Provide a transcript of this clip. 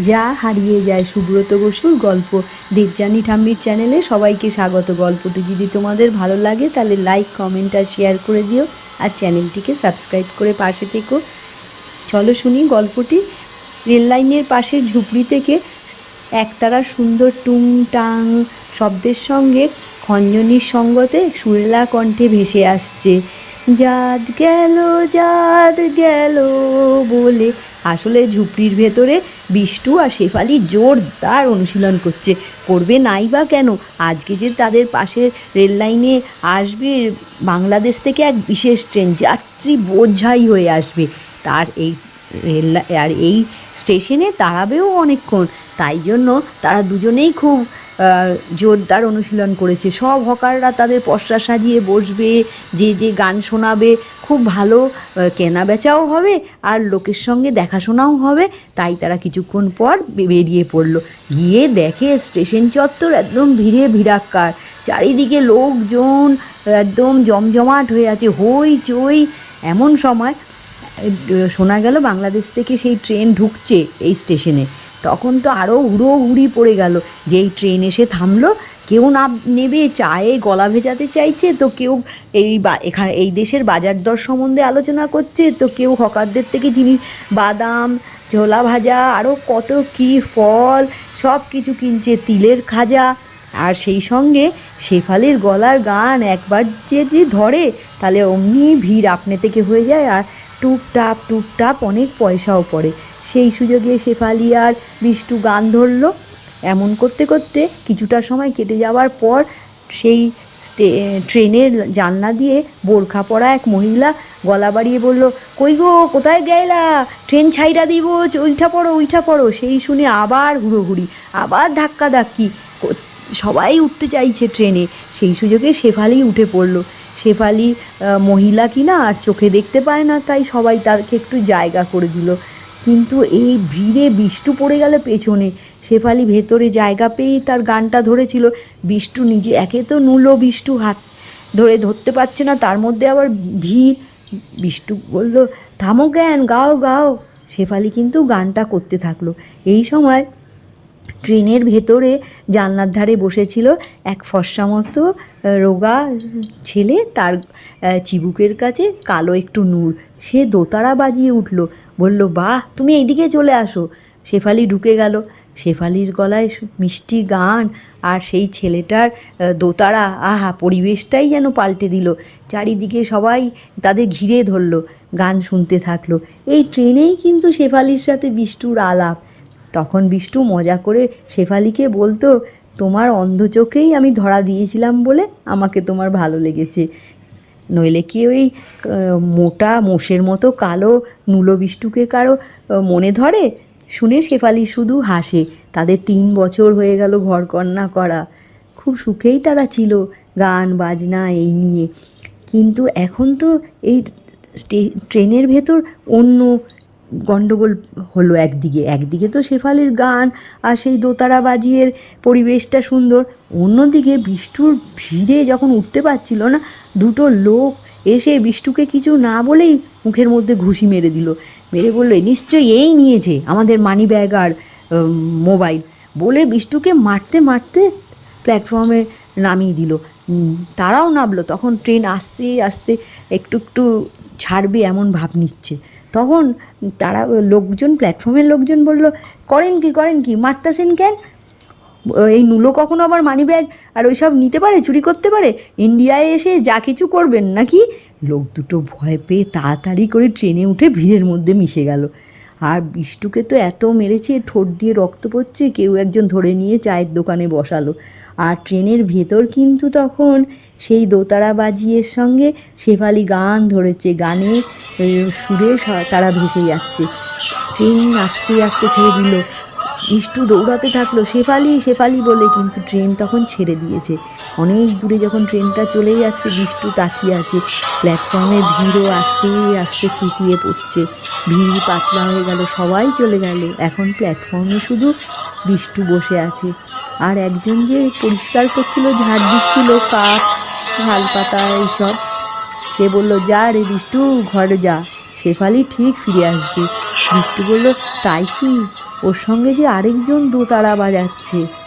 যা হারিয়ে যায়। সুব্রত বসুর গল্প। দেবযানী ঠাম্মির চ্যানেলে সবাইকে স্বাগত। গল্পটি যদি তোমাদের ভালো লাগে তাহলে লাইক, কমেন্ট আর শেয়ার করে দিও, আর চ্যানেলটিকে সাবস্ক্রাইব করে পাশে থেকো। চলো শুনি গল্পটি। রেললাইনের পাশের ঝুপড়ি থেকে একতারা সুন্দর টুংটাং শব্দের সঙ্গে খঞ্জনির সঙ্গতে সুরেলা কণ্ঠে ভেসে আসছে, জাত গেল বলে। আসলে ঝুপড়ির ভেতরে বিষ্টু আর শেফালি জোরদার অনুশীলন করবে নাই বা কেন। আজকে যে তাদের পাশের রেল লাইনে আসবে বাংলাদেশ থেকে এক বিশেষ ট্রেন, যাত্রী বোঝাই হয়ে আসবে, তার এই স্টেশনে দাঁড়াবেও অনেকক্ষণ। তাই জন্য তারা দুজনেই খুব জোরদার অনুশীলন করেছে। সব হকাররা তাদের পসরা সাজিয়ে বসবে, যে গান শোনাবে, খুব ভালো কেনা বেচাও হবে আর লোকের সঙ্গে দেখাশোনাও হবে। তাই তারা কিছুক্ষণ পর বেরিয়ে পড়ল। গিয়ে দেখে স্টেশন চত্বর একদম ভিড়ে ভিড়াক্কার, চারিদিকে লোকজন একদম জমজমাট হয়ে আছে, হইচই। এমন সময় শোনা গেল বাংলাদেশ থেকে সেই ট্রেন ঢুকছে এই স্টেশনে। তখন তো আরও হুড়োহুড়ি পড়ে গেল। যেই ট্রেন এসে থামলো, কেউ নেবে চায়ে গলা ভেজাতে চাইছে, তো কেউ এখানে এই দেশের বাজার দর সম্বন্ধে আলোচনা করছে, তো কেউ হকারদের থেকে জিনিস, বাদাম, ছোলা ভাজা, আরও কত কী ফল সব কিছু কিনছে, তিলের খাজা। আর সেই সঙ্গে শেফালির গলার গান একবার যদি ধরে তাহলে অমনি ভিড় আপনে থেকে হয়ে যায়, আর টুপটাপ অনেক পয়সাও পড়ে। সেই সুযোগে শেফালি আর বিষ্টু গান ধরল। এমন করতে করতে কিছুটা সময় কেটে যাওয়ার পর সেই ট্রেনের জানলা দিয়ে বোরখা পরা এক মহিলা গলা বাড়িয়ে বলল, কই গো, কোথায় গেলা? ট্রেন ছাইরা দিব, উইঠা পড়ো। সেই শুনে আবার হুড়োহুড়ি, আবার ধাক্কাধাক্কি, সবাই উঠতে চাইছে ট্রেনে। সেই সুযোগে শেফালি উঠে পড়ল। শেফালি মহিলা কিনা আর চোখে দেখতে পায় না, তাই সবাই তাকে একটু জায়গা করে দিল। কিন্তু এই ভিড়ে বিষ্টু পড়ে গেল পেছনে। শেফালি ভেতরে জায়গা পেয়েই তার গানটা ধরেছিল। বিষ্টু নিজে, একে তো নুলো, বিষ্টু হাত ধরতে পারছে না, তার মধ্যে আবার ভিড়। বিষ্টু বলল, থামো জ্ঞান, গাও। শেফালি কিন্তু গানটা করতে থাকলো। এই সময় ট্রেনের ভেতরে জানলার ধারে বসেছিল এক ফর্সা মতো রোগা ছেলে, তার চিবুকের কাছে কালো একটু নূর। সে দোতারা বাজিয়ে উঠল, বলল, বাহ, তুমি এইদিকে চলে আসো। শেফালি ঢুকে গেল। শেফালির গলায় মিষ্টি গান আর সেই ছেলেটার দোতারা, আহা, পরিবেশটাই যেন পাল্টে দিল। চারিদিকে সবাই তাদের ঘিরে ধরল, গান শুনতে থাকলো। এই ট্রেনেই কিন্তু শেফালির সাথে বিষ্টুর আলাপ। তখন বিষ্টু মজা করে শেফালিকে বলতো, তোমার অন্ধ চোখেই আমি ধরা দিয়েছিলাম বলে আমাকে তোমার ভালো লেগেছে, নইলে কি ওই মোটা মোষের মতো কালো নুলো বিষ্টুকে কারো মনে ধরে? শুনে শেফালি শুধু হাসে। তাদের 3 বছর হয়ে গেল ঘরকন্না করা, খুব সুখেই তারা ছিল, গান বাজনা এই নিয়ে। কিন্তু এখন তো এই ট্রেনের ভেতর অন্য গণ্ডগোল হলো। একদিকে তো শেফালির গান আর সেই দোতারা বাজিয়ের পরিবেশটা সুন্দর, অন্যদিকে বিষ্টুর ভিড়ে যখন উঠতে পারছিল না, দুটো লোক এসে বিষ্টুকে কিছু না বলেই মুখের মধ্যে ঘুষি মেরে দিল। মেরে বললো, নিশ্চয়ই এই নিয়েছে আমাদের মানি ব্যাগ আর মোবাইল, বলে বিষ্টুকে মারতে মারতে প্ল্যাটফর্মে নামিয়ে দিল। তারাও নামলো। তখন ট্রেন আস্তে আস্তে একটু একটু ছাড়বে এমন ভাব নিচ্ছে। তখন তারা প্ল্যাটফর্মের লোকজন বলল, করেন কি মারতেছেন কেন? এই নুলো কখনো আবার মানি ব্যাগ আর ওই সব নিতে পারে, চুরি করতে পারে? ইন্ডিয়ায় এসে যা কিছু করবেন নাকি? লোক দুটো ভয় পেয়ে তাড়াতাড়ি করে ট্রেনে উঠে ভিড়ের মধ্যে মিশে গেল। আর বিষ্টুকে তো এত মেরেছে, ঠোঁট দিয়ে রক্ত পড়ছে, কেউ একজন ধরে নিয়ে চায়ের দোকানে বসালো। আর ট্রেনের ভেতর কিন্তু তখন সেই দোতারা বাজিয়ের সঙ্গে শেফালি গান ধরেছে, গানে সুরে তারা ভেসে যাচ্ছে। ট্রেন আস্তে আস্তে ছেড়ে দিল। বিষ্টু দৌড়াতে থাকলো, শেফালি বলে, কিন্তু ট্রেন তখন ছেড়ে দিয়েছে। অনেক দূরে যখন ট্রেনটা চলে যাচ্ছে, বিষ্টু তাকিয়ে আছে। প্ল্যাটফর্মে ভিড়ও আস্তে আস্তে থিতিয়ে পড়ছে, ভিড় পাতলা হয়ে গেল, সবাই চলে গেল। এখন প্ল্যাটফর্মে শুধু বিষ্টু বসে আছে। আর একজন যে পরিষ্কার করছিল, ঝাড় দিচ্ছিল কাঠ, শালপাতা এইসব, সে বলল, যা রে বিষ্টু, ঘরে যা, শেফালি ঠিক ফিরে আসবে। বিষ্টু বলল, তাই কি? ওর সঙ্গে যে আরেকজন দোতারা বাজাচ্ছে।